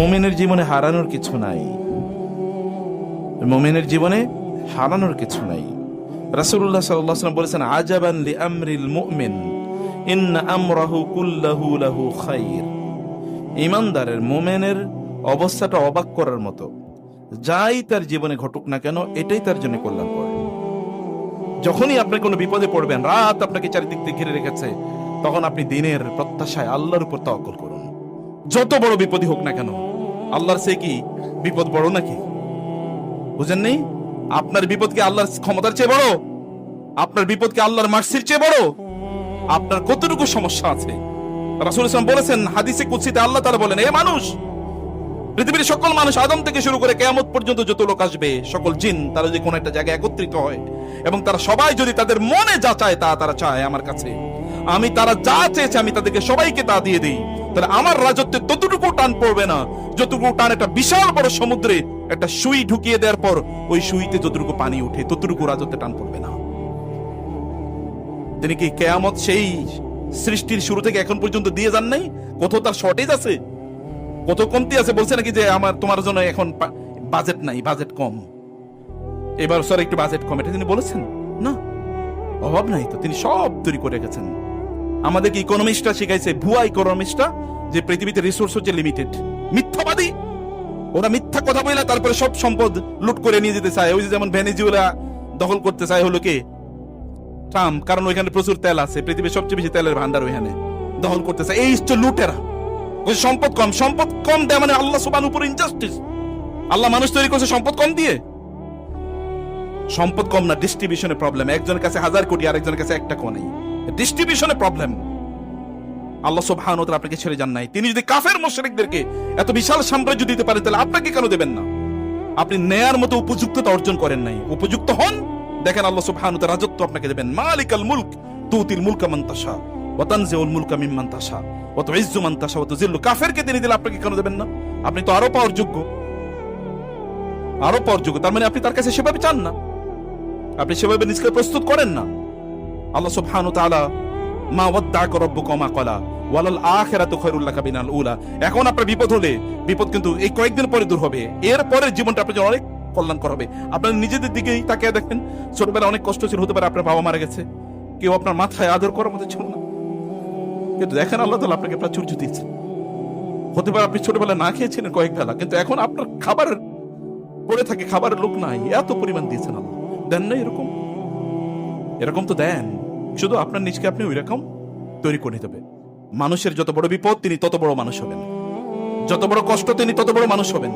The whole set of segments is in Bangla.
মুমিনের জীবনে হারানোর কিছু নাই, মুমিনের জীবনে হারানোর কিছু নাই। রাসূলুল্লাহ সাল্লাল্লাহু আলাইহি ওয়াসাল্লাম বলেছেন, আজাবান লিআমরিল মুমিন ইন্না আমরাহু কুল্লাহু লাহু খাইর। ঈমানদারের, মুমিনের অবস্থাটা অবাক করার মতো। যাই তার জীবনে ঘটুক না কেন, এটাই তার জন্য কল্যাণকর। যখনই আপনি কোনো বিপদে পড়বেন, রাত আপনাকে চারিদিক থেকে ঘিরে রেখেছে, তখন আপনি দিনের প্রত্যাশায় আল্লাহর উপর তাওয়াক্কুল করুন। যত বড় বিপদই হোক না কেন, আল্লাহর সে কি বিপদ বড় নাকি? বুঝেন নেই? আপনার বিপদ কি আল্লাহর ক্ষমতার চেয়ে বড়? আপনার বিপদ কি আল্লাহর মার্সির চেয়ে বড়? আপনার কতটুকু সমস্যা আছে? রাসূল সাল্লাল্লাহু আলাইহি ওয়াসাল্লাম বলেছেন হাদিসে কুদসিতে, আল্লাহ তাআলা বলেন, এ মানুষ, পৃথিবীর সকল মানুষ আদম থেকে শুরু করে কিয়ামত পর্যন্ত যত লোক আসবে, সকল জিন, তারা যদি কোনো একটা জায়গায় একত্রিত হয় এবং তারা সবাই যদি তাদের মনে যা চায় তা তারা চায় আমার কাছে, আমি তারা যা চেয়েছে আমি তাদেরকে সবাইকে তা দিয়ে দিই, তাহলে আমার রাজত্বে ততটুকু টান পড়বে না যতটুকু টান একটা বিশাল বড় সমুদ্রে একটা সুই ঢুকিয়ে দেওয়ার পর ওই সুইতে যতটুকু পানি উঠে ততটুকু রাজত্বে টান পড়বে না। তিনি কি কিয়ামত সেই সৃষ্টির শুরু থেকে এখন পর্যন্ত দিয়ে যান নাই? কোথাও তার শর্টেজ আছে, কত কমতি আছে? বলছে নাকি যে আমার তোমার জন্য এখন বাজেট নাই, বাজেট কম, এবার স্যার একটু বাজেট কম, এটা তিনি বলেছেন না? অভাব নাই তো, তিনি সব তৈরি করে রেখেছেন। আমাদেরকে ইকোনমিস্টরা শিখাইছে, ভুয়া ইকোনমিস্টরা, যে পৃথিবীতে রিসোর্স হচ্ছে লিমিটেড। মিথ্যাবাদী ওরা, মিথ্যা কথা বলে তারপরে সব সম্পদ লুট করে নিয়ে যেতে চায়। ওই যে যেমন ভেনেজুয়েলা দখল করতে চায় হলো কে? ট্রাম্প, কারণ ওইখানে প্রচুর তেল আছে, পৃথিবীর সবচেয়ে বেশি তেলের ভান্ডার ওইখানে, দখল করতে চায়। এই হচ্ছে লুটেরা। ওই সম্পদ কম, সম্পদ কম দেয় মানে আল্লাহ সুবহানাহু উপর ইনজাস্টিস। আল্লাহ মানুষ তৈরি করছে সম্পদ কম দিয়ে? সম্পদ কম না, ডিস্ট্রিবিউশনে প্রবলেম। একজনের কাছে 1000 কোটি, আরেকজনের কাছে 1 টাকাও নেই, ডিস্ট্রিবিউশনে প্রবলেম। আল্লাহ সুবহানাহু ওয়া তাআলা আপনাকে ছেড়ে যান নাই। তিনি যদি কাফের মুশরিকদেরকে এত বিশাল সাম্রাজ্য দিতে পারেন, তাহলে আপনাকে কেন দেবেন না? আপনি নেয়ার মতো উপযুক্ততা অর্জন করেন নাই, উপযুক্ত হন, দেখেন আল্লাহ সুবহানাহু ওয়া তাআলা রাজত্ব আপনাকে দেবেন। মালিকাল মুলক তুতিল মুলকা মান তাশা ওয়া তানজিউল মুলকা মিম্মান তাশা ওয়া তুইজ্জু মান তাশা ওয়া তুযিল্লু। কাফেরকে তিনি দিলে আপনাকে কেন দেবেন না? আপনি তো আরো পাওয়ার যোগ্য, আরো পাওয়ার যোগ্য। তার মানে আপনি তার কাছে সেভাবে চান না, আপনি সেভাবে নিজেকে প্রস্তুত করেন না। আল্লাহ সুবহানাহু ওয়া তাআলা, মা ওয়াদ্দাআকা রাব্বুকা মা ক্বালা ওয়ালাল আখিরাতু খায়রুল লাকা মিনাল উলা। এখন আপনার বিপদ হলে, বিপদ কিন্তু এই কয়েকদিন পরে দূর হবে, এর পরের জীবনটা আপনার জন্য অনেক কল্যাণকর হবে। আপনার নিজেদের দিকেই তাকিয়ে দেখেন, ছোটবেলায় অনেক কষ্ট ছিল, হতে পারে আপনার বাবা মারা গেছে, কেউ আপনার মাথায় আদর করার মতো ছিল না, কিন্তু দেখেন আল্লাহ তাআলা আপনাকে প্রাচুর্য দিয়েছেন। হতে পারে আপনি ছোটবেলায় না খেয়েছিলেন কয়েক বেলা, কিন্তু এখন আপনার খাবারের পড়ে থাকে, খাবারের লোক নাই, এত পরিমাণ দিয়েছেন আল্লাহ। দেন না এরকম? এরকম তো দেন, শুধু আপনার নিজকে আপনি ওই রকম তৈরি করে নিতে হবে। মানুষের যত বড় বিপদ তিনি তত বড় মানুষ হবেন, যত বড় কষ্ট তিনি তত বড় মানুষ হবেন।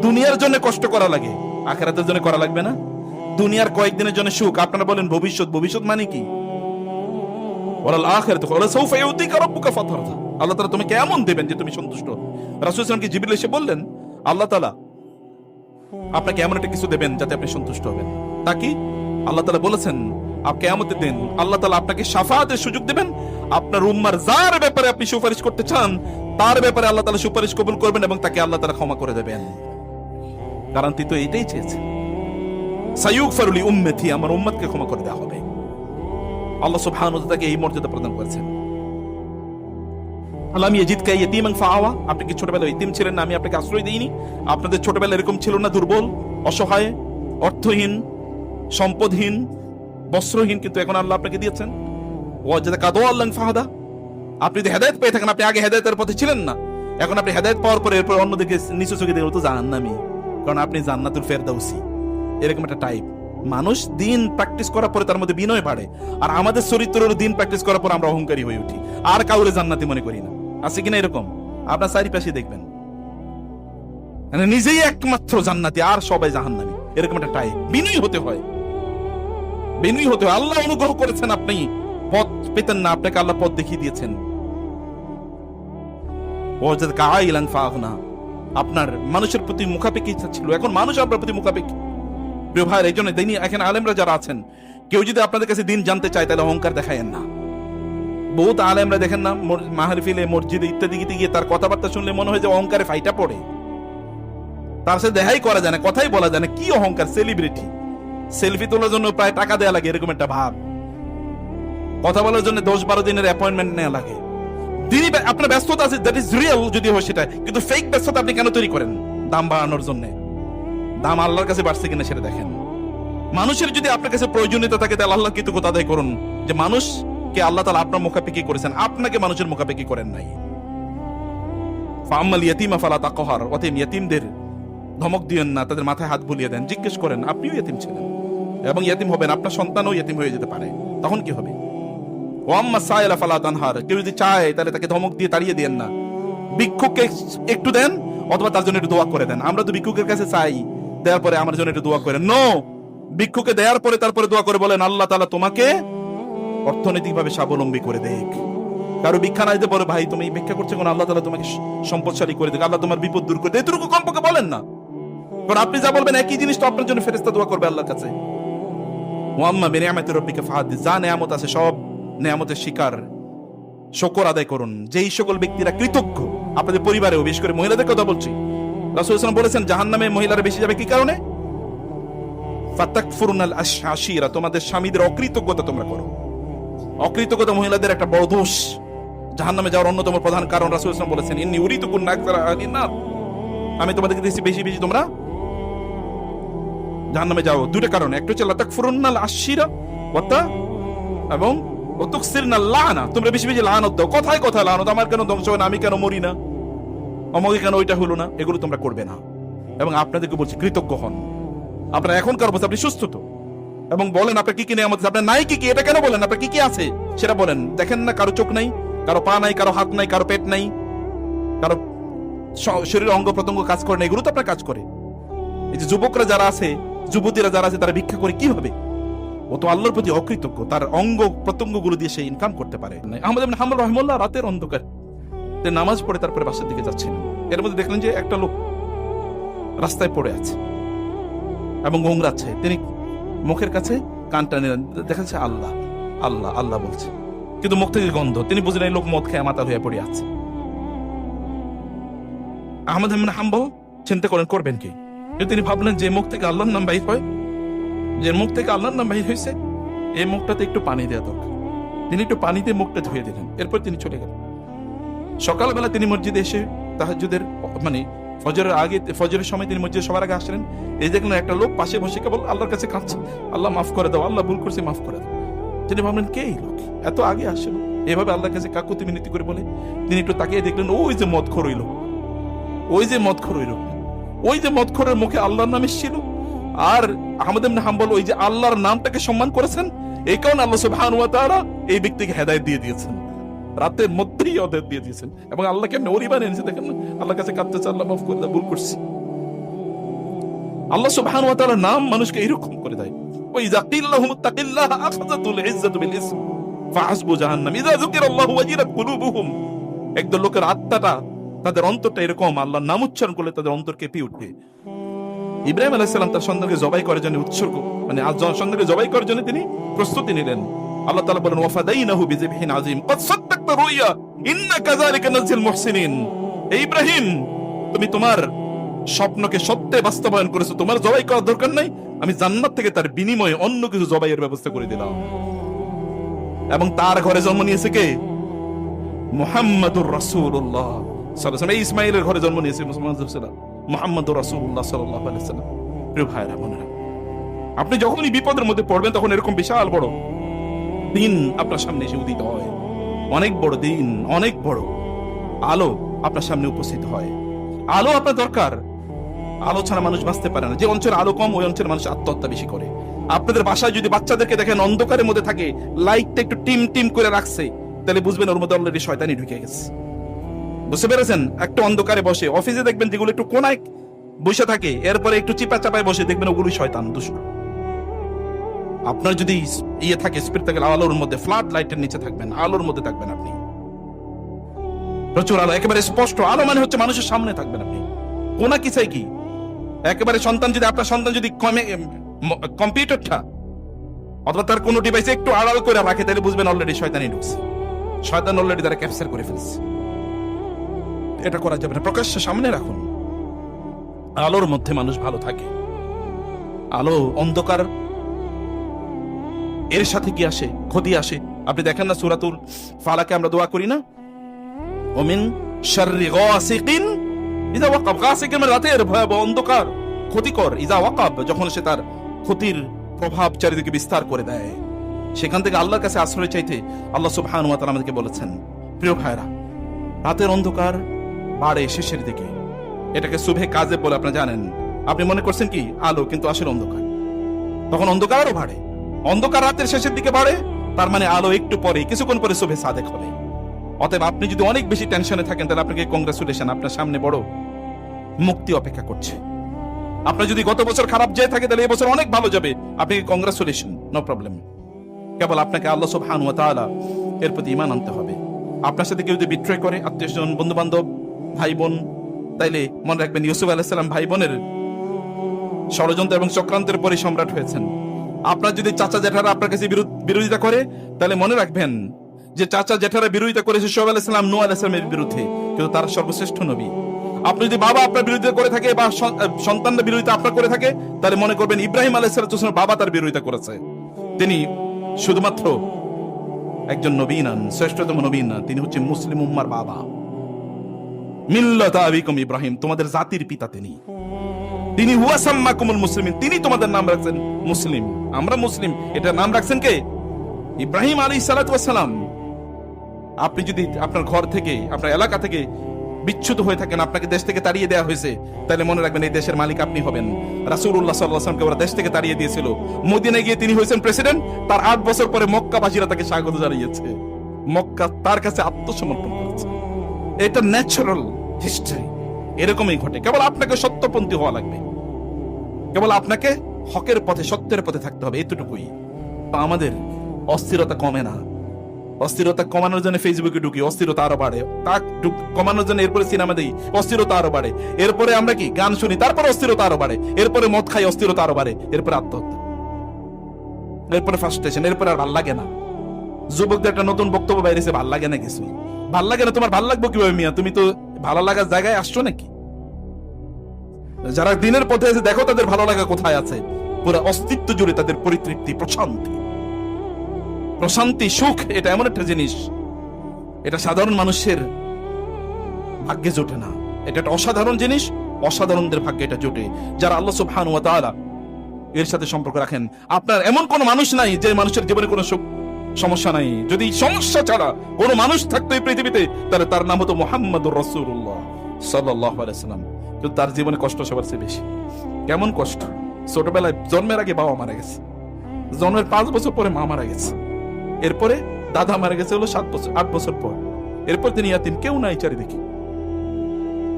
দুনিয়ার জন্য কষ্ট করা লাগে, আখিরাতের জন্য করা লাগবে না। দুনিয়ার কয়েকদিনের জন্য সুখ, আপনারা বলেন ভবিষ্যৎ, ভবিষ্যৎ মানে কি? ওয়ালাল আখিরাতু ওয়ালা সাউফা ইউতিকা রাব্বুকা ফাতারদা। আল্লাহ তাআলা তুমি কেমন দেবেন যে তুমি সন্তুষ্ট? রাসূল সাল্লাল্লাহু আলাইহি ওয়াসাল্লামকে জিবরিল এসে বললেন, আল্লাহ তাআলা আপনাকে এমন একটা কিছু দেবেন যাতে আপনি সন্তুষ্ট হবেন। তা কি? আল্লাহ তাআলা বলেছেন, কিয়ামতের দিন আল্লাহ তাআলা আপনাকে শাফাআতের সুযোগ দেবেন। আপনার উম্মার যার ব্যাপারে আপনি সুপারিশ করতে চান, তার ব্যাপারে আল্লাহ তাআলা সুপারিশ কবুল করবেন এবং তাকে আল্লাহ তাআলা ক্ষমা করে দেবেন। গ্যারান্টি তো এইটাই চেয়েছে, সায়ুগফারু লি উম্মতি, আমার উম্মতকে ক্ষমা করে দেওয়া হবে। আল্লাহ সুবহানাহু ওয়া তাআলা তাকে এই মর্যাদা প্রদান করেছেন। আলাম ইয়াজিদকা ইয়াতীমান ফাআওয়া, আপনি কি ছোটবেলায় ইতিম ছিলেন না? আমি আপনাকে আশ্রয় দেইনি? আপনাদের ছোটবেলা এরকম ছিল না, দুর্বল, অসহায়, অর্থহীন, সম্পদহীন, বস্ত্রহীন, কিন্তু এখন আল্লাহ আপনাকে দিয়েছেন। ওয়াজাদাকা দাল্লান ফাহাদা, আপনি যদি হেদায়েত পেয়ে থাকেন, আপনি আগে হেদায়েতের পথে ছিলেন না, এখন আপনি হেদায়েত পাওয়ার পরে এরপর অন্যদিকে নিচু চোখে দেখলে তো জাহান্নামী, কারণ আপনি জান্নাতুল ফেরদাউসি। এরকম একটা টাইপ মানুষ। দিন প্র্যাকটিস করার পরে তার মধ্যে বিনয় বাড়ে, আর আমাদের চরিত্র হলো দিন প্র্যাকটিস করার পর আমরা অহংকারী হয়ে উঠি, আর কাউরে জান্নাতি মনে করি না। আছে কিনা এরকম? আপনার চারিপাশে দেখবেন মানে নিজেই একমাত্র জান্নাতি আর সবাই জাহান্নামী, এরকম একটা টাইপ। বিনয়ী হতে হয়, বিনয়ী হতে হয়। আল্লাহ অনুগ্রহ করেছেন, আপনি পথ পেতেন না, আপনাকে আল্লাহ পথ দেখিয়ে দিয়েছেন। ওয়াজাদাকা আইলান ফাগনা, আপনার মানুষের প্রতি মুখাপেক্ষী ইচ্ছা ছিল, এখন মানুষ আপনার প্রতি মুখাপেক্ষী। প্রিয় ভাই, এই জন্য দিনই এখানে আলেমরা যারা আছেন, কেউ যদি আপনাদের কাছে দিন জানতে চায় তাহলে অহংকার দেখায়েন না। বহুত আলেমরা দেখেন না, মাহফিলে, মসজিদে ইত্যাদি গিয়ে তার কথাবার্তা শুনলে মনে হয় যে অহংকারে ফাইটা পড়ে, তার সাথে দেখাই করা যায় না, কথাই বলা যায় না। কি অহংকার! সেলিব্রিটি, সেলফি তোলার জন্য প্রায় টাকা দেয়া লাগে, এরকম একটা ভাব। কথা বলার জন্য 10-12 দিনের অ্যাপয়েন্টমেন্ট নেওয়া লাগে। দিনই আপনার ব্যস্ততা আছে, দ্যাট ইজ রিয়েল যদি হয় সেটা, কিন্তু ফেক ব্যস্ততা আপনি কেন তৈরি করেন দাম বাড়ানোর জন্য? দাম আল্লাহর কাছে বাড়ছে কিনা সেটা দেখেন। মানুষের যদি আপনার কাছে প্রয়োজনীয়তা থাকে তাহলে আল্লাহ কৃতজ্ঞতা আদায় করুন যে মানুষকে আল্লাহ তাআলা আপনার মুখাপেক্ষি করেছেন, আপনাকে মানুষের মুখাপেক্ষি করেন নাই। ফাআম্মাল ইয়াতীমা ফালা তাকহার, অতএব ইয়াতীমদের ধমক দিয়েন না, তাদের মাথায় হাত বুলিয়ে দেন। জিজ্ঞেস করেন, আপনিও ইয়াতীম ছিলেন এবং ইয়াতীম হবেন, আপনার সন্তানও ইয়াতীম হয়ে যেতে পারে, তখন কি হবে? ওয়াম্মা সাইলা ফালা তানহার, কেউ যদি চায় তাহলে তাকে ধমক দিয়ে তাড়িয়ে দেন না। ভিক্ষুককে একটু দেন অথবা তার জন্য একটু দোয়া করে দেন। আমরা তো ভিক্ষুকের কাছে চাই, দেওয়ার পরে আমার জন্য একটু দোয়া করেন। নো, ভিক্ষুকে দেওয়ার পরে তারপরে দোয়া করে বলেন আল্লাহ তাআলা তোমাকে অর্থনৈতিকভাবে স্বাবলম্বী করে দেখ। কারো ভিক্ষা না দিতে পারো, ভাই তুমি ভিক্ষা করছো কোন, আল্লাহ তাআলা তোমাকে সম্পদশালী করে দেখ, আল্লাহ তোমার বিপদ দূর করে দেখ, এতটুকু কমপক্ষে বলেন না। কারণ আপনি যা বলবেন একই জিনিস তো আপনার জন্য ফেরেশতা দোয়া করবে আল্লাহর কাছে। ওয়াম্মা বিনিআমাতি রাব্বিকা ফাহাদ্দিস, যা নিয়ামত আছে সব নিয়ামতের শিকার শুকর আদায় করুন। যেই সকল ব্যক্তিরা কৃতজ্ঞ, আপনাদের পরিবারেও বিশেষ করে মহিলাদের কথা বলছি, রাসূল সাল্লাল্লাহু আলাইহি ওয়াসাল্লাম বলেছেন জাহান্নামে মহিলারা বেশি যাবে কি কারণে? ফাতাকফুরুনাল আশীরা, তোমাদের স্বামীদের অকৃতজ্ঞতা তোমরা করো। অকৃতজ্ঞতা মহিলাদের একটা বড় দোষ, জাহান্নামে যাওয়ার অন্যতম প্রধান কারণ। রাসূল সাল্লাল্লাহু আলাইহি ওয়াসাল্লাম বলেছেন ইন্নী উরিতু কুন্না আকসারা আহলিন নার, আমি তোমাদেরকে দিয়েছি বেশি বেশি তোমরা জাহান্নামে যাও। দুটো কারণ, একটা হচ্ছে লাতাকফুরুনাল আশীরা ওয়াতা এবং ওয়াতুকসিরনাল লানা, তোমরা বেশি বেশি লানত দাও। কথায় কথায় লানত, আমার কেন ধ্বংস হয় না, আমি কেন মরি না, অমুকে কেন ওইটা হলো না, এগুলো তোমরা করবে না। এবং আপনাদেরকে বলছি কৃতজ্ঞ হন। আপনার এখনকার অবস্থা, আপনি সুস্থ তো, এবং বলেন আপনার কি কি নিয়ামত আছে, আপনার নাই কি কি, এটা কেন বলেন, আপনার কি কি আছে সেটা বলেন। দেখেন না কারো চোখ নাই, কারো পা নাই, কারো হাত নাই, কারো পেট নাই, কারো শরীরের অঙ্গ প্রত্যঙ্গ কাজ করে না, এগুলো তো আপনার কাজ করে। এই যে যুবকরা যারা আছে, যুবতীরা যারা আছে, তারা ভিক্ষা করে কি হবে? ও তো আল্লাহর প্রতি অকৃতজ্ঞ, তার অঙ্গ প্রত্যঙ্গ গুলো দিয়ে সে ইনকাম করতে পারে। আহমদ ইবনে হাম্বল রাহিমাহুল্লাহ রাতের অন্ধকার নামাজ পড়ে তারপরে বাসার দিকে যাচ্ছিলেন, এর মধ্যে দেখলেন যে একটা লোক রাস্তায় পড়ে আছে এবং গোংরাচ্ছে। তিনি মুখের কাছে কানটা নিলেন, দেখা যাচ্ছে আল্লাহ আল্লাহ আল্লাহ বলছে, কিন্তু মুখ থেকে গন্ধ। তিনি বুঝলেন এই লোক মদ খেয়ে মাতাল হয়ে পড়ে আছে। আহমদ ইবনে হাম্বল চিন্তা করেন করবেন কি, কিন্তু তিনি ভাবলেন যে মুখ থেকে আল্লাহর নাম বাহির হয়, যে মুখ থেকে আল্লাহর নাম বাহির হয়েছে, এই মুখটাতে একটু পানি দেওয়া দরকার। তিনি একটু পানি দিয়ে মুখটা ধুয়ে দিলেন, এরপর তিনি চলে গেলেন। সকালবেলা তিনি মসজিদে এসে তাহাজ্জুদের মানে ফজরের আগে, ফজরের সময় তিনি মসজিদে সবার আগে আসলেন। এই দেখলেন একটা লোক পাশে বসে কেবল আল্লাহর কাছে কাঁদছে, আল্লাহ মাফ করে দাও, আল্লাহ ভুল করছে মাফ করে দাও। তিনি ভাবলেন কে এই লোক, এত আগে আসলো এভাবে আল্লাহর কাছে কাকুতি মিনতি করে বলে। তিনি একটু তাকিয়ে দেখলেন ওই যে মদখোর হইল, ওই যে মদখোর হইল, ওই যে মদখোরের মুখে আল্লাহর নাম এসেছিল। আর আহমদ ইবনে হাম্বল ওই যে আল্লাহর নামটাকে সম্মান করেছেন, এই কারণে আল্লাহ সুবহানাহু ওয়া তাআলা এই ব্যক্তিকে হেদায়েত দিয়ে দিয়েছেন, রাতের মধ্যেই হেদায়েত দিয়ে দিয়েছেন। এবং আল্লাহ কেমন ওলি বানিয়েছে দেখেন না, আল্লাহর কাছে কাঁদতেছে, আল্লাহ মাফ করে দাও, ভুল করছি। আল্লাহ সুবহানাহু ওয়া তাআলার নাম মানুষকে এরকম করে দেয়। ওয়া ইযা কিল লাহুম ইত্তাকিল্লাহ আখাযাতুল ইজ্জাতু বিল ইসম ফাহাসবু জাহান্নাম ইযা যুকিরাল্লাহু ওয়াজিলাত কুলুবুহুম। একদল লোকের আত্মাটা, তাদের অন্তরটা এরকম, আল্লাহর নাম উচ্চারণ করলে তাদের অন্তর কেঁপে উঠবে। ইব্রাহিম আলাইহিস সালাম তার সন্তানকে জবাই করার জন্য উৎসর্গ, মানে সন্তানকে জবাই করার জন্য তিনি প্রস্তুতি নিলেন। আল্লাহ তাআলা বলেন ওয়াফাদাইনাহু বিযিবহিন আযীম ক্বাদ সাদ্দাকতা রুইয়া ইন্না কাযালিকা নাজিল মুহসিনিন। ইব্রাহিম, তুমি তোমার স্বপ্নকে সত্যে বাস্তবায়ন করেছো, তোমার জবাই করার দরকার নাই, আমি জান্নাত থেকে তার বিনিময়ে অন্য কিছু জবাইয়ের ব্যবস্থা করে দিলাম। এবং তার ঘরে জন্ম নিয়েছে কে? মুহাম্মাদুর রাসূলুল্লাহ সাল্লাল্লাহু আলাইহি ওয়াসাল্লাম। ইসমাঈলের ঘরে জন্ম নিয়েছে মুহাম্মাদুর রাসূলুল্লাহ সাল্লাল্লাহু আলাইহি ওয়াসাল্লাম। প্রিয় ভাইরা বোনেরা, আপনি যখনই বিপদের মধ্যে পড়বেন তখন এরকম বিশাল বড় দিন আপনার সামনে এসে উদিত হয়, অনেক বড় দিন, অনেক বড় আলো আপনার সামনে উপস্থিত হয়। আলো আপনার দরকার, আলো ছাড়া মানুষ বাঁচতে পারে না। যে অঞ্চলে আলো কম ওই অঞ্চলে মানুষ আত্মহত্যা বেশি করে। আপনাদের বাসায় যদি বাচ্চাদেরকে দেখেন অন্ধকারের মধ্যে থাকে, লাইটটা একটু টিম টিম করে রাখছে, তাহলে বুঝবেন ওর মধ্যে অলরেডি শয়তানি ঢুকে গেছে। বুঝতে পেরেছেন? একটা অন্ধকারে বসে, অফিসে দেখবেন যেগুলো একটু কোনায় বসে থাকে, এরপরে একটু চিপা চাপায় বসে, দেখবেন ওগুলো শয়তান দুষ্ট। আপনার যদি ইয়ে থাকে, স্পিরিট থাকে, আলোর মধ্যে, ফ্লাড লাইটের নিচে থাকবেন, আলোর মধ্যে থাকবেন আপনি, প্রচুর আলো, একেবারে স্পষ্ট আলো, মানে হচ্ছে মানুষের সামনে থাকবেন আপনি। কোনা কি চাই কি, একেবারে সন্তান যদি, আপনার সন্তান যদি কম্পিউটারটা অথবা তার কোনো ডিভাইসে একটু আড়াল করে রাখে, তাহলে বুঝবেন অলরেডি শয়তানি ঢুকছে, শয়তান অলরেডি তারা ক্যাপচার করে ফেলছে। এটা করা যাবে না, প্রকাশ্যে সামনে রাখুন। আলোর মধ্যে মানুষ ভালো থাকে। আলো অন্ধকার এর সাথে কি আসে? ক্ষতি আসে। আপনি দেখেন না সূরাতুল ফালাকে আমরা দোয়া করি না, ওমিন শাররি গাসিকিন ইযা ওয়াকাব। গাসিকিন মানে রাতের ভয়াবহ অন্ধকার, ক্ষতিকর। ইযা ওয়াকাব, যখন সে তার ক্ষতির প্রভাব চারিদিকে বিস্তার করে দেয়। সেখান থেকে আল্লাহর কাছে আশ্রয় চাইতে আল্লাহ সুবহানাহু ওয়া তাআলা আমাদেরকে বলেছেন। প্রিয় ভাইরা, রাতের অন্ধকার বাড়ে শেষের দিকে, এটাকে সুবহে কাযেব বলে আপনারা জানেন। আপনি মনে করছেন কি আলো, কিন্তু আসলে অন্ধকার। তখন অন্ধকার আরো বাড়ে, অন্ধকার রাতের শেষের দিকে বাড়ে, তার মানে আলো একটু পরে, কিছুক্ষণ পরে সুবহে সাদেক হবে। অতএব আপনি যদি অনেক বেশি টেনশনে থাকেন, তাহলে আপনাকে কংগ্রেচুলেশন, আপনার সামনে বড় মুক্তি অপেক্ষা করছে। আপনার যদি গত বছর খারাপ যায় থাকে, তাহলে এবছর অনেক ভালো যাবে, আপনাকে কংগ্রেচুলেশন, নো প্রবলেম। কেবল আপনাকে আল্লাহ সুবহানাহু ওয়া তাআলা এর প্রতি ঈমান আনতে হবে। আপনার সাথে কেউ যদি বিট্রে করে, আত্মীয়স্বজন, বন্ধু বান্ধব, ভাই বোন, তাইলে মনে রাখবেন ইউসুফ আলাইহিস সালাম ভাই বোনের ষড়যন্ত্র এবং চক্রান্তের পরে সম্রাট হয়েছেন। আপনার যদি চাচা জেঠারা আপনার কাছে বিরোধিতা করে, তাহলে মনে রাখবেন যে চাচা জেঠারা বিরোধিতা করেছে শুআয়ব আলাইহিস সালাম, নূহ আলাইহিস সালামের বিরুদ্ধে, কিন্তু তার সর্বশ্রেষ্ঠ নবী। আপনি যদি বাবা আপনার বিরোধিতা করে থাকে বা সন্তানরা বিরোধিতা আপনার করে থাকে, তাহলে মনে করবেন ইব্রাহিম আলাইহিস সালামের বাবা তার বিরোধিতা করেছে। তিনি শুধুমাত্র একজন নবী নন, শ্রেষ্ঠতম নবী না, তিনি হচ্ছে মুসলিম উম্মার বাবা। মিল্লাত আবিকুম ইব্রাহিম, তোমাদের জাতির পিতা তিনি। তিনি হুয়া সাম্মাকুমুল মুসলিমিন, তিনি তোমাদের নাম রাখছেন মুসলিম। আমরা মুসলিম, এটা নাম রাখছেন কে? ইব্রাহিম আলাইহিস সালাতু ওয়াস সালাম। আপনি যদি আপনার ঘর থেকে, আপনার এলাকা থেকে বিচ্যুত হয়ে থাকেন, আপনাকে দেশ থেকে তাড়িয়ে দেওয়া হয়েছে, তাহলে মনে রাখবেন এই দেশের মালিক আপনি হবেন। রাসূলুল্লাহ সাল্লাল্লাহু আলাইহি ওয়াসাল্লামকে ওরা দেশ থেকে তাড়িয়ে দিয়েছিল, মদিনায় গিয়ে তিনি হয়েছেন প্রেসিডেন্ট। তার 8 বছর পরে মক্কাবাসীরা তাকে স্বাগত জানিয়েছে, মক্কা তার কাছে আত্মসমর্পণ করেছে। এটা ন্যাচারাল হিস্ট্রি, এরকমই ঘটে। কেবল আপনাকে সত্যপন্থী হওয়া লাগবে, কেবল আপনাকে হকের পথে, সত্যের পথে থাকতে হবে, এতটুকুই। তো আমাদের অস্থিরতা কমে না, অস্থিরতা কমানোর জন্য ফেসবুকে ঢুকি, অস্থিরতা আরো বাড়ে। তা কমানোর জন্য এরপরে সিনেমা দেই, অস্থিরতা আরো বাড়ে। এরপরে আমরা কি গান শুনি, তারপরে অস্থিরতা আরো বাড়ে। এরপরে মদ খাই, অস্থিরতা আরো বাড়ে। এরপরে আত্মহত্যা, এরপরে ফ্রাস্ট্রেশন, এরপরে আর ভাল লাগে না। যুবকদের একটা নতুন বক্তব্য বাইরেছে, ভাল লাগে না কিছু। ভাল লাগে না, তোমার ভাল লাগবে কিভাবে মিয়া? তুমি তো ভালো লাগার জায়গায় আসছো নাকি? যারা দিনের পথে আছে, দেখো তাদের ভালো লাগা কোথায় আছে। পুরো অস্তিত্ব জুড়ে তাদের পরিতৃপ্তি, প্রশান্তি। প্রশান্তি, সুখ, এটা এমন একটা জিনিস, এটা সাধারণ মানুষের ভাগ্যে জোটে না। এটা একটা অসাধারণ জিনিস, অসাধারণদের ভাগ্যে এটা জোটে, যারা আল্লাহ সুবহানাহু ওয়া তাআলা এর সাথে সম্পর্ক রাখেন। আপনার এমন কোন মানুষ নাই যে মানুষের জীবনে কোনো সুখ সমস্যা নাই। যদি সমস্যা ছাড়া কোনো মানুষ থাকতো এই পৃথিবীতে, তাহলে তার নাম হতো মুহাম্মাদুর রাসূলুল্লাহ সাল্লাল্লাহু আলাইহি ওয়াসাল্লাম। কিন্তু তার জীবনে কষ্ট সবার চেয়ে বেশি। কেমন কষ্ট? ছোটবেলায় জন্মের আগে বাবা মারা গেছে, জন্মের 5 বছর পরে মা মারা গেছে, এরপরে দাদা মারা গেছে হলো 8 বছর পর। এরপর তিনি ইয়াতিম, কেউ নাই চারিদিকে।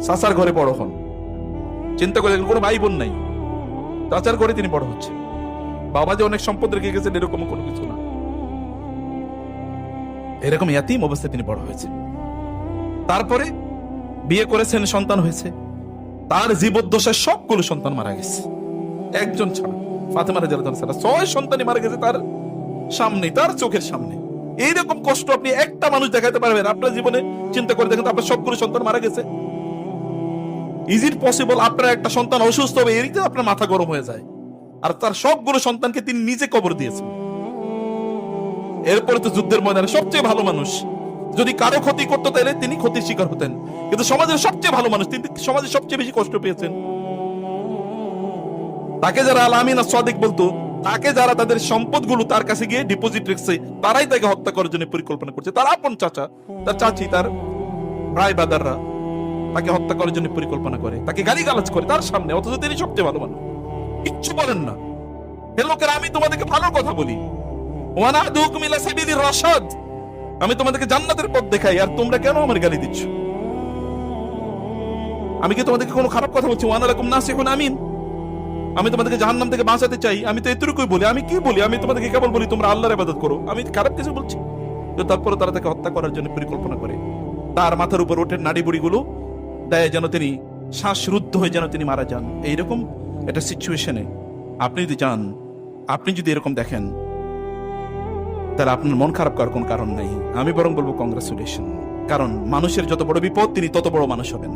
চাচার ঘরে বড় হন, চিন্তা করে কোনো ভাই বোন নাই, চাচার ঘরে তিনি বড় হচ্ছে। বাবা যে অনেক সম্পদ রেখে গেছেন এরকম কোনো কিছু না, এরকম ইয়াতিম অবস্থায় তিনি বড় হয়েছে। তারপরে বিয়ে করেছেন, সন্তান হয়েছে। তার জীবদ্দশায় সবগুলো সন্তান মারা গেছে, একজন ছাড়া, ফাতেমা রাদিয়াল্লাহু আনহা ছাড়া 6 সন্তানই মারা গেছে তার সামনে, তার চোখের সামনে। এইরকম কষ্ট আপনি একটা মানুষ দেখাতে পারবেন আপনার জীবনে? চিন্তা করে দেখেন, আপনার সবগুলো সন্তান মারা গেছে। ইজ ইট পসিবল আপনার একটা সন্তান অসুস্থ হবে, এরিতে আপনার মাথা গরম হয়ে যায়? আর তার সবগুলো সন্তানকে তিনি নিজে কবর দিয়েছেন। এরপরে তো যুদ্ধের ময়দানে সবচেয়ে ভালো মানুষ, যদি কারো ক্ষতি করতো তাহলে তিনি ক্ষতির শিকার হতেন, কিন্তু সমাজের সবচেয়ে ভালো মানুষ, তিনি সমাজে সবচেয়ে বেশি কষ্ট পেয়েছেন। তাকে যারা আল আমিন আস-সাদিক বলতো, তাকে যারা তাদের সম্পদগুলো তার কাছে গিয়ে ডিপোজিট রেখেছে, তারাই তাকে হত্যা করার জন্য পরিকল্পনা করছে। তার আপন চাচা, তার চাচি, তার ভাই বাদাররা তাকে হত্যা করার জন্য পরিকল্পনা করে, তাকে গালিগালাজ করে তার সামনে, অথচ তিনি সবচেয়ে ভালো মানুষ, কিচ্ছু বলেন না। হে লোকেরা, আমি তোমাদেরকে ভালো কথা বলি, ওয়ানা আদুকুম ইলা সাবিলির রাশাদ, আমি তোমাদেরকে জান্নাতের পথ দেখাই, আর তোমরা কেন আমার গালি দিচ্ছ? আমি কি তোমাদেরকে কোনো খারাপ কথা বলছি? ওয়ানা লাকুম নাসিহুন আমিন, আমি তোমাদেরকে জাহান্নাম থেকে বাঁচাতে চাই, আমি তো এতটুকুই বলি। আমি কি বলি? আমি তোমাদেরকে কেবল বলি তোমরা আল্লাহর ইবাদত করো, আমি খারাপ কিছু বলছি? তো তারপরে তারা তাকে হত্যা করার জন্য পরিকল্পনা করে, তার মাথার উপর ওঠের নাড়ি বুড়িগুলো দেয় যেন তিনি শ্বাসরুদ্ধ হয়ে যেন তিনি মারা যান। এইরকম একটা সিচুয়েশনে আপনি যদি যান, আপনি যদি এরকম দেখেন, তাহলে আপনার মন খারাপ করার কোনো কারণ নাই। আমি বরং বলবো কংগ্রেচুলেশন, কারণ মানুষের যত বড় বিপদ তিনি তত বড় মানুষ হবেন,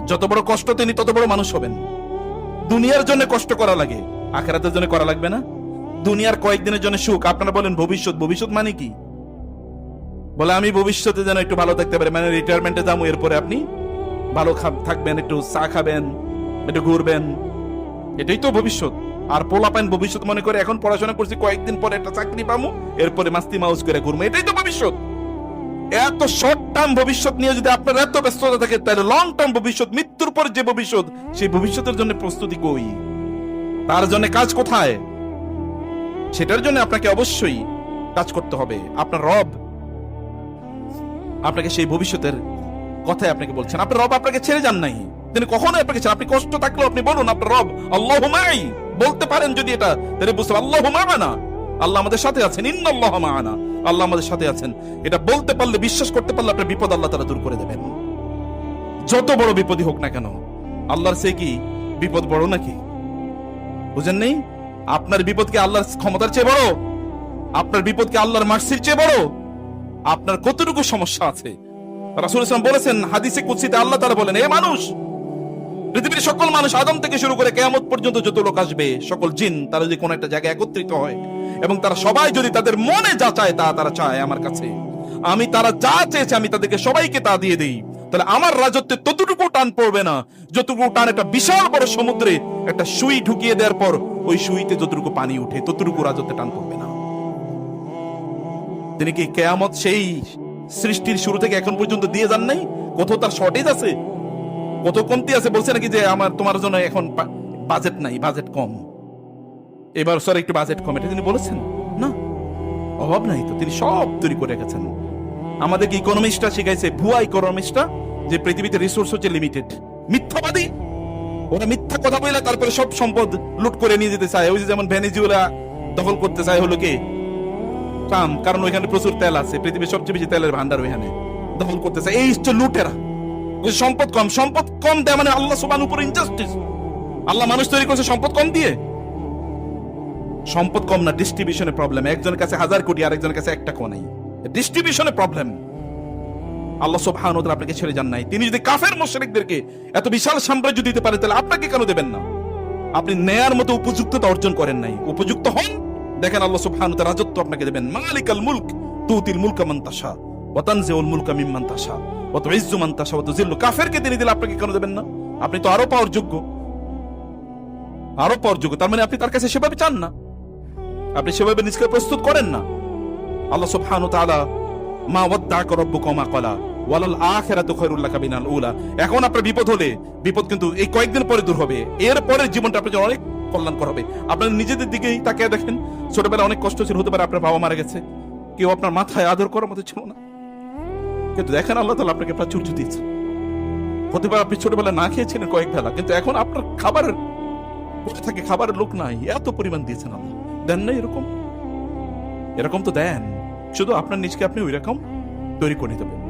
যত বড় কষ্ট তিনি তত বড় মানুষ হবেন। দুনিয়ার জন্য কষ্ট করা লাগে, আখিরাতের জন্য করা লাগবে না। দুনিয়ার কয়েকদিনের জন্য সুখ, আপনারা বলেন ভবিষ্যৎ, ভবিষ্যৎ মানে কি? বলে আমি ভবিষ্যতে যেন একটু ভালো থাকতে পারি, মানে রিটায়ারমেন্টে যাবো, এরপরে আপনি ভালো থাকবেন, একটু চা খাবেন, একটু ঘুরবেন, এটাই তো ভবিষ্যৎ। আর পোলাপাইন ভবিষ্যৎ মনে করে এখন পড়াশোনা করছি, কয়েকদিন পরে একটা চাকরি পাবো, এরপরে মাস্তি মাউজ করে ঘুরবো, এটাই তো ভবিষ্যৎ। এত শর্ট টার্ম ভবিষ্যৎ নিয়ে যদি আপনার এত ব্যস্ততা থাকে, তাহলে লং টার্ম ভবিষ্যৎ, মৃত্যুর পর যে ভবিষ্যৎ, সেই ভবিষ্যতের জন্য প্রস্তুতি কই? তার জন্য কাজ কোথায়? সেটার জন্য আপনাকে অবশ্যই কাজ করতে হবে। আপনার রব আপনাকে সেই ভবিষ্যতের কথাই আপনাকে বলছেন। আপনার রব আপনাকে ছেড়ে যান নাই, তিনি কখনোই আপনাকে ছেড়ে। আপনি কষ্ট থাকলেও আপনি বলুন আপনার রব আল্লাহু মাই, বলতে পারেন যদি এটা, তাহলে বুঝতে আল্লাহু মা'ানা, আল্লাহ আমাদের সাথে আছেন, ইন্নাল্লাহা মা'ানা, আল্লাহ আমাদের সাথে আছেন। এটা বলতে পারলে, বিশ্বাস করতে পারলে আপনার বিপদ আল্লাহ তাআলা দূর করে দেবেন। যত বড় বিপদই হোক না কেন, আল্লাহর সে কি বিপদ বড় নাকি? বুঝেন নেই? আপনার বিপদ কি আল্লাহর ক্ষমতার চেয়ে বড়? আপনার বিপদ কি আল্লাহর মার্সির চেয়ে বড়? আপনার কতটুকু সমস্যা আছে? রাসূল সাল্লাল্লাহু আলাইহি ওয়াসাল্লাম বলেছেন হাদিসে কুদসিতে, আল্লাহ তাআলা বলেন, এ মানুষ, পৃথিবীর সকল মানুষ আদম থেকে শুরু করে কিয়ামত পর্যন্ত যত লোক আসবে, সকল জিন, তারা যদি কোনো একটা জায়গায় একত্রিত হয় এবং তারা সবাই যদি তাদের মনে যা চায় তা তারা চায় আমার কাছে, আমি তারা যা চেয়েছে আমি তাদেরকে সবাইকে তা দিয়ে দেই, তাহলে আমার রাজত্বে ততটুকু টান পড়বে না যতটুকু টান একটা বিশাল বড় সমুদ্রে একটা সুই ঢুকিয়ে দেওয়ার পর ওই সুইতে যতটুকু পানি উঠে, ততটুকু রাজত্বে টান পড়বে না। তিনি কি কিয়ামত সেই সৃষ্টির শুরু থেকে এখন পর্যন্ত দিয়ে যান নাই? কোথাও তার শর্টেজ আছে, কত কমতি আছে? বলছে নাকি যে আমার তোমার জন্য এখন বাজেট নাই, বাজেট কম, এবার স্যার একটু বাজেট কম, এটা তিনি বলেছেন না? অভাব নাই তো, তিনি সব তৈরি করে রেখেছেন। আমাদেরকে ইকোনমিস্টরা শিখাইছে, ভুয়া ইকোনমিস্টরা, যে পৃথিবীতে রিসোর্স হচ্ছে লিমিটেড। মিথ্যাবাদী, ওরা মিথ্যা কথা বলে তারপরে সব সম্পদ লুট করে নিয়ে যেতে চায়। ওই যে যেমন ভেনেজুয়েলা দখল করতে চায় হলো কে? ট্রাম্প, কারণ ওইখানে প্রচুর তেল আছে, পৃথিবীর সবচেয়ে বেশি তেলের ভান্ডার ওইখানে, দখল করতে চায়। এই হচ্ছে লুটেরা। সম্পদ কম, সম্পদ কম দেয় মানে আল্লাহ সুবহানাহু উপর ইনজাস্টিস। আল্লাহ মানুষ তৈরি করছে সম্পদ কম দিয়ে? সম্পদ কম না, ডিস্ট্রিবিউশনের প্রবলেম। একজনের কাছে 1000 কোটি, আরেকজনের কাছে 1 টাকাও নাই, ডিস্ট্রিবিউশনের প্রবলেম। আল্লাহ সুবহানাহু ওয়া তাআলা আপনাকে ছেড়ে যান নাই। তিনি যদি কাফের মুশরিকদেরকে এত বিশাল সাম্রাজ্য দিতে পারেন, তাহলে আপনাকে কেন দেবেন না? আপনি নেয়ার মতো উপযুক্ততা অর্জন করেন নাই, উপযুক্ত হন, দেখেন আল্লাহ সুবহানাহু ওয়া তাআলা রাজত্ব আপনাকে দেবেন। মালিকাল মুলক তুতিল মুলকা মান তাশা ওয়া তানজিউল মুলকা মিম্মান তাশা ওয়া তুইজ্জু মান তাশা ওয়া তুযিল্লু। কাফেরকে তিনি দিলে আপনাকে কেন দেবেন না? আপনি তো আরো পাওয়ার যোগ্য, আরো পাওয়ার যোগ্য। তার মানে আপনি তার কাছে সেভাবে চান না, আপনি সেভাবে নিজেকে প্রস্তুত করেন না। আল্লাহ সুবহানাহু ওয়া তাআলা মা ওয়াদ্দাআকা রাব্বুকা মা ক্বালা ওয়ালাল আখিরাতু খায়রুল লাকা মিনাল উলা। এখন আপনার বিপদ হলে, বিপদ কিন্তু এই কয়েকদিন পরে দূর হবে, এর পরে জীবনটা আপনার জন্য অনেক কল্যাণকর হবে। আপনার নিজেদের দিকেই তাকিয়ে দেখেন, ছোটবেলায় অনেক কষ্ট ছিল, হতে পারে আপনার বাবা মারা গেছে, কেউ আপনার মাথায় আদর করার মতো ছিল না, কিন্তু দেখেন আল্লাহ তাআলা আপনাকে প্রাচুর্য দিয়েছে। হতে পারে আপনি ছোটবেলায় না খেয়েছিলেন কয়েক বেলা, কিন্তু এখন আপনার খাবারের বসে থাকে, খাবারের লোক নাই, এত পরিমাণ দিয়েছেন আল্লাহ। দেন না এরকম? এরকম তো দেন, শুধু আপনার নিজকে আপনি ওই রকম তৈরি করে দেবেন।